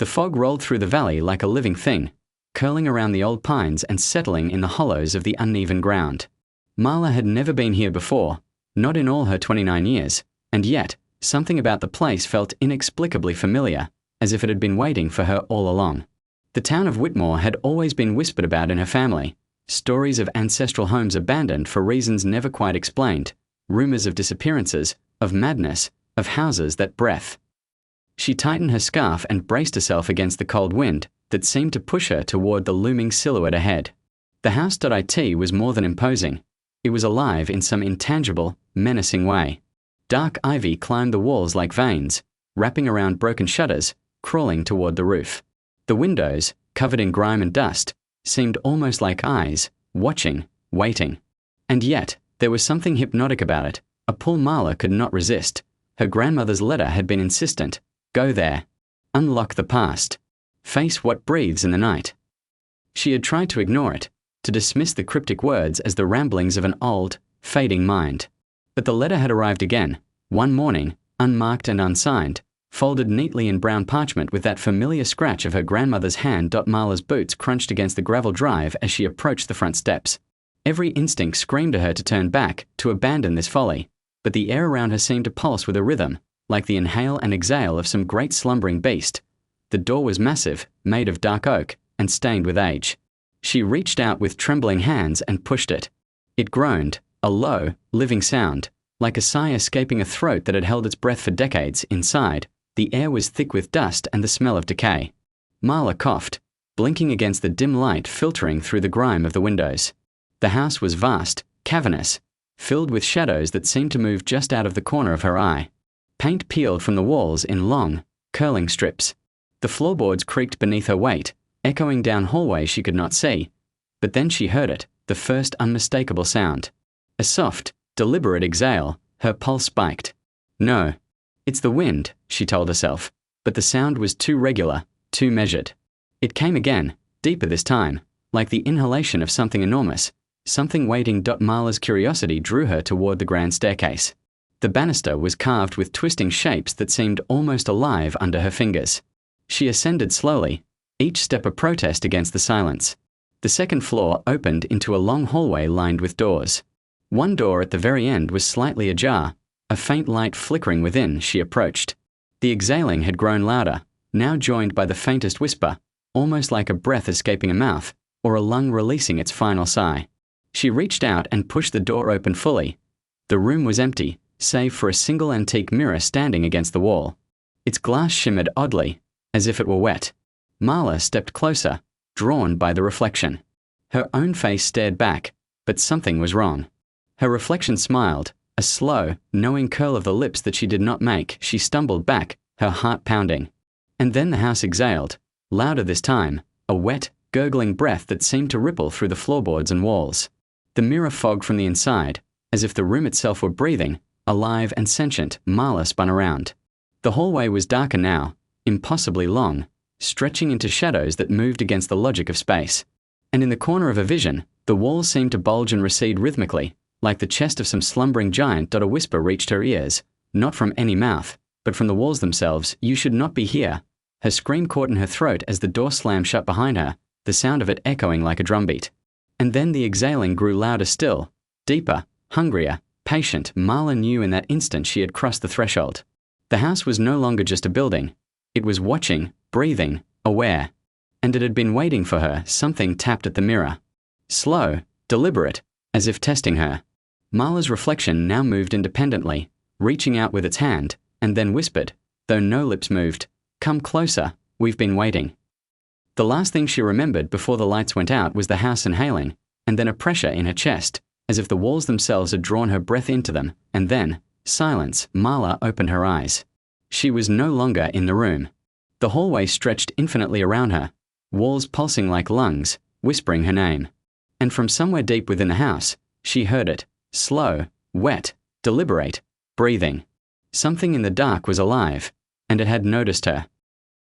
The fog rolled through the valley like a living thing, curling around the old pines and settling in the hollows of the uneven ground. Marla had never been here before, not in all her 29 years, and yet something about the place felt inexplicably familiar, as if it had been waiting for her all along. The town of Whitmoor had always been whispered about in her family, stories of ancestral homes abandoned for reasons never quite explained, rumors of disappearances, of madness, of houses that breath. She tightened her scarf and braced herself against the cold wind that seemed to push her toward the looming silhouette ahead. The house.it was more than imposing. It was alive in some intangible, menacing way. Dark ivy climbed the walls like veins, wrapping around broken shutters, crawling toward the roof. The windows, covered in grime and dust, seemed almost like eyes, watching, waiting. And yet, there was something hypnotic about it, a pull Marla could not resist. Her grandmother's letter had been insistent. Go there. Unlock the past. Face what breathes in the night. She had tried to ignore it, to dismiss the cryptic words as the ramblings of an old, fading mind. But the letter had arrived again, one morning, unmarked and unsigned, folded neatly in brown parchment with that familiar scratch of her grandmother's hand. Marla's boots crunched against the gravel drive as she approached the front steps. Every instinct screamed to her to turn back, to abandon this folly, but the air around her seemed to pulse with a rhythm, like the inhale and exhale of some great slumbering beast. The door was massive, made of dark oak, and stained with age. She reached out with trembling hands and pushed it. It groaned, a low, living sound, like a sigh escaping a throat that had held its breath for decades. Inside, the air was thick with dust and the smell of decay. Marla coughed, blinking against the dim light filtering through the grime of the windows. The house was vast, cavernous, filled with shadows that seemed to move just out of the corner of her eye. Paint peeled from the walls in long, curling strips. The floorboards creaked beneath her weight, echoing down hallways she could not see. But then she heard it, the first unmistakable sound. A soft, deliberate exhale, her pulse spiked. No, it's the wind, she told herself, but the sound was too regular, too measured. It came again, deeper this time, like the inhalation of something enormous, something waiting. Marla's curiosity drew her toward the grand staircase. The banister was carved with twisting shapes that seemed almost alive under her fingers. She ascended slowly, each step a protest against the silence. The second floor opened into a long hallway lined with doors. One door at the very end was slightly ajar, a faint light flickering within. She approached. The exhaling had grown louder, now joined by the faintest whisper, almost like a breath escaping a mouth, or a lung releasing its final sigh. She reached out and pushed the door open fully. The room was empty, save for a single antique mirror standing against the wall. Its glass shimmered oddly, as if it were wet. Marla stepped closer, drawn by the reflection. Her own face stared back, but something was wrong. Her reflection smiled, a slow, knowing curl of the lips that she did not make. She stumbled back, her heart pounding. And then the house exhaled, louder this time, a wet, gurgling breath that seemed to ripple through the floorboards and walls. The mirror fogged from the inside, as if the room itself were breathing, alive and sentient. Marla spun around. The hallway was darker now, impossibly long, stretching into shadows that moved against the logic of space. And in the corner of her vision, the walls seemed to bulge and recede rhythmically, like the chest of some slumbering giant. A whisper reached her ears, not from any mouth, but from the walls themselves. You should not be here. Her scream caught in her throat as the door slammed shut behind her, the sound of it echoing like a drumbeat. And then the exhaling grew louder still, deeper, hungrier, patient. Marla knew in that instant she had crossed the threshold. The house was no longer just a building. It was watching, breathing, aware. And it had been waiting for her. Something tapped at the mirror. Slow, deliberate, as if testing her. Marla's reflection now moved independently, reaching out with its hand, and then whispered, though no lips moved, "Come closer, we've been waiting." The last thing she remembered before the lights went out was the house inhaling, and then a pressure in her chest, as if the walls themselves had drawn her breath into them, and then, silence. Marla opened her eyes. She was no longer in the room. The hallway stretched infinitely around her, walls pulsing like lungs, whispering her name. And from somewhere deep within the house, she heard it, slow, wet, deliberate, breathing. Something in the dark was alive, and it had noticed her.